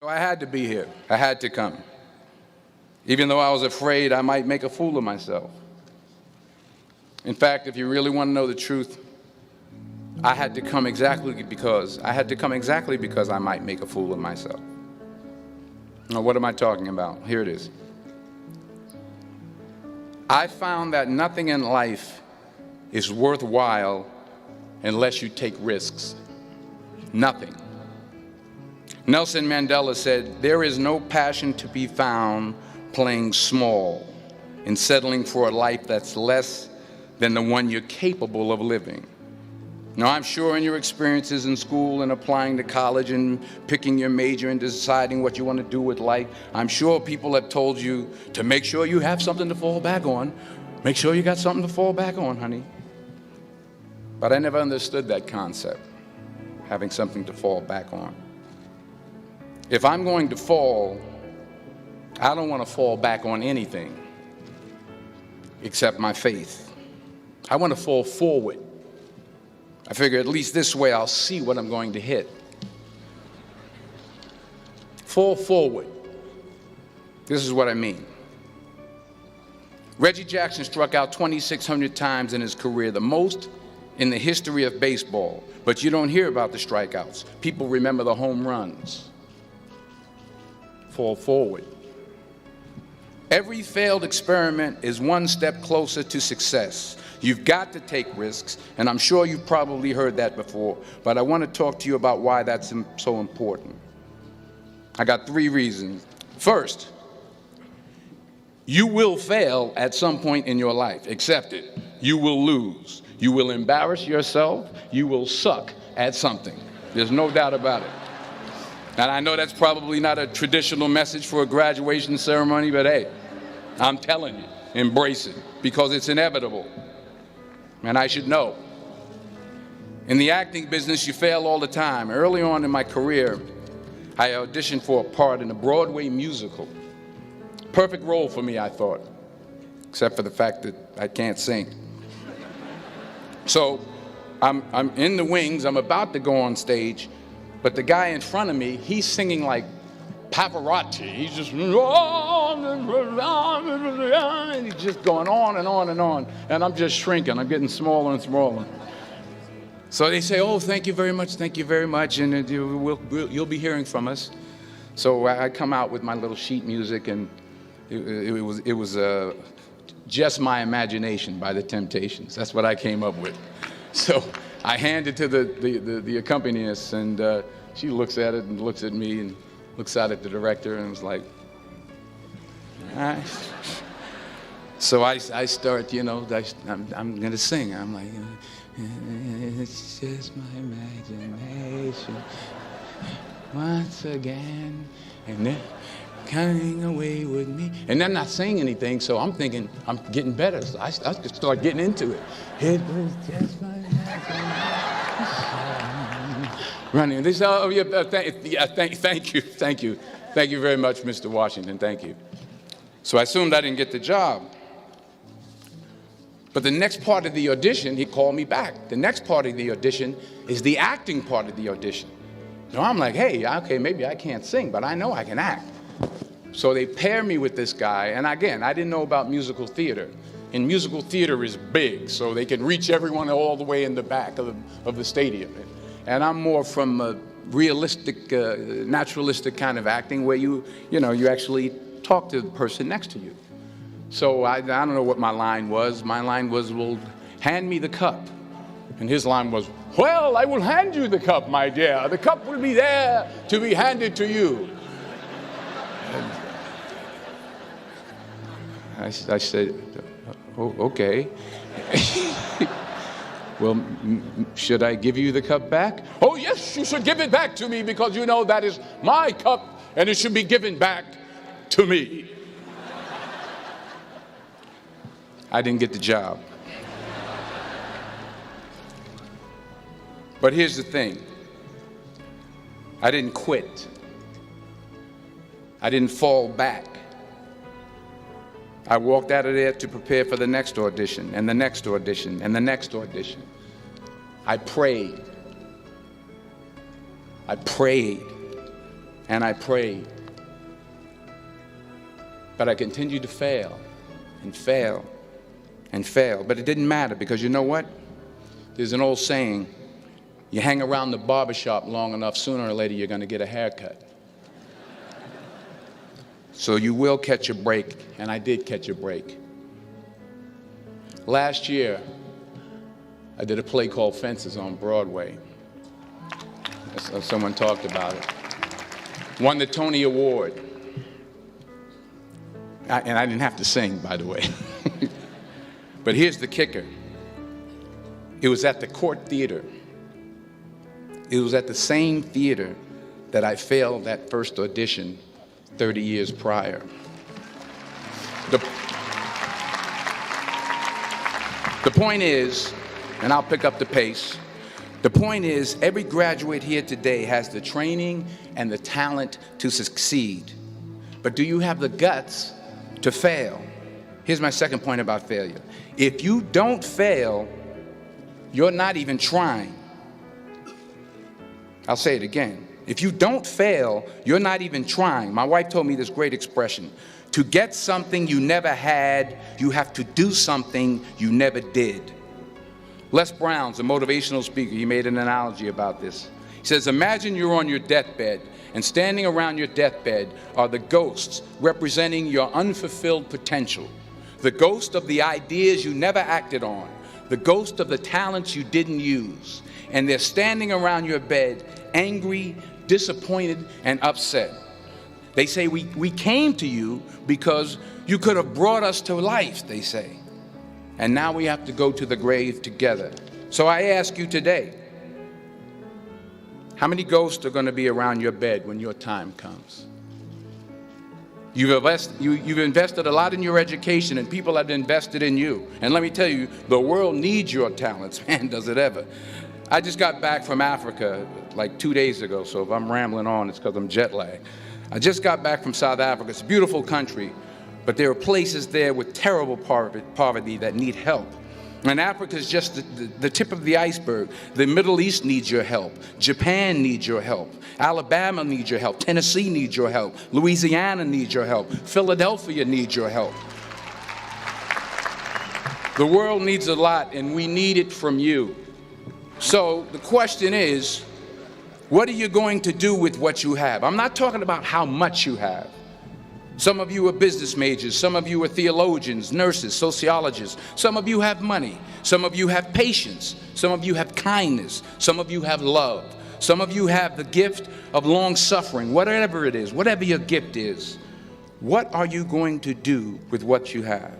So I had to be here. I had to come. Even though I was afraid I might make a fool of myself. In fact, if you really want to know the truth, I had to come exactly because I might make a fool of myself. Now, what am I talking about? Here it is. I found that nothing in life is worthwhile unless you take risks. Nothing. Nelson Mandela said, "There is no passion to be found playing small and settling for a life that's less than the one you're capable of living." Now, I'm sure in your experiences in school and applying to college and picking your major and deciding what you want to do with life, I'm sure people have told you to make sure you have something to fall back on. Make sure you got something to fall back on, honey. But I never understood that concept, having something to fall back on. If I'm going to fall, I don't want to fall back on anything except my faith. I want to fall forward. I figure at least this way I'll see what I'm going to hit. Fall forward. This is what I mean. Reggie Jackson struck out 2,600 times in his career, the most in the history of baseball. But you don't hear about the strikeouts. People remember the home runs. Fall forward. Every failed experiment is one step closer to success. You've got to take risks, and I'm sure you've probably heard that before, but I want to talk to you about why that's so important. I got 3 reasons. First, you will fail at some point in your life. Accept it. You will lose. You will embarrass yourself. You will suck at something. There's no doubt about it. And I know that's probably not a traditional message for a graduation ceremony, but hey, I'm telling you, embrace it, because it's inevitable. And I should know. In the acting business, you fail all the time. Early on in my career, I auditioned for a part in a Broadway musical. Perfect role for me, I thought, except for the fact that I can't sing. So I'm in the wings, I'm about to go on stage, but the guy in front of me, he's singing like Pavarotti. He's just, and he's just going on and on and on. And I'm just shrinking. I'm getting smaller and smaller. So they say, "Oh, thank you very much, and you'll be hearing from us." So I come out with my little sheet music, and it was Just My Imagination by the Temptations. That's what I came up with. So I hand it to the accompanist, and she looks at it and looks at me and looks out at the director and was like, "All right." So I start, I'm going to sing. I'm like, "It's just my imagination once again, and then coming away with me." And I'm not saying anything, so I'm thinking I'm getting better. So I start getting into it. It was just my imagination. Running. This, thank you very much, Mr. Washington. Thank you. So I assumed I didn't get the job. But the next part of the audition, he called me back. The next part of the audition is the acting part of the audition. Now I'm like, hey, okay, maybe I can't sing, but I know I can act. So they pair me with this guy, and again, I didn't know about musical theater. And musical theater is big, so they can reach everyone all the way in the back of the stadium. And I'm more from a realistic, naturalistic kind of acting where you actually talk to the person next to you. So I don't know what my line was. My line was, "Well, hand me the cup." And his line was, "Well, I will hand you the cup, my dear. The cup will be there to be handed to you." I said, "Oh, okay." "Well, should I give you the cup back?" "Oh, yes, you should give it back to me, because you know that is my cup and it should be given back to me." I didn't get the job. But here's the thing. I didn't quit. I didn't fall back. I walked out of there to prepare for the next audition, and the next audition, and the next audition. I prayed. and I prayed. But I continued to fail and fail and fail. But it didn't matter, because you know what? There's an old saying, you hang around the barbershop long enough, sooner or later you're going to get a haircut. So you will catch a break, and I did catch a break. Last year, I did a play called Fences on Broadway. Someone talked about it. Won the Tony Award. And I didn't have to sing, by the way. But here's the kicker. It was at the Court Theater. It was at the same theater that I failed that first audition 30 years prior. The point is, and I'll pick up the pace, the point is, every graduate here today has the training and the talent to succeed. But do you have the guts to fail? Here's my second point about failure. If you don't fail, you're not even trying. I'll say it again. If you don't fail, you're not even trying. My wife told me this great expression. To get something you never had, you have to do something you never did. Les Brown's a motivational speaker. He made an analogy about this. He says, imagine you're on your deathbed, and standing around your deathbed are the ghosts representing your unfulfilled potential. The ghost of the ideas you never acted on. The ghost of the talents you didn't use. And they're standing around your bed, angry, disappointed, and upset. They say, we came to you because you could have brought us to life, they say. And now we have to go to the grave together. So I ask you today, how many ghosts are going to be around your bed when your time comes? You've invested a lot in your education, and people have invested in you. And let me tell you, the world needs your talents, man, does it ever. I just got back from Africa like 2 days ago, so if I'm rambling on, it's because I'm jet lagged. I just got back from South Africa. It's a beautiful country, but there are places there with terrible poverty that need help. And Africa is just the tip of the iceberg. The Middle East needs your help. Japan needs your help. Alabama needs your help. Tennessee needs your help. Louisiana needs your help. Philadelphia needs your help. The world needs a lot, and we need it from you. So the question is, what are you going to do with what you have? I'm not talking about how much you have. Some of you are business majors. Some of you are theologians, nurses, sociologists. Some of you have money. Some of you have patience. Some of you have kindness. Some of you have love. Some of you have the gift of long suffering. Whatever it is, whatever your gift is, what are you going to do with what you have?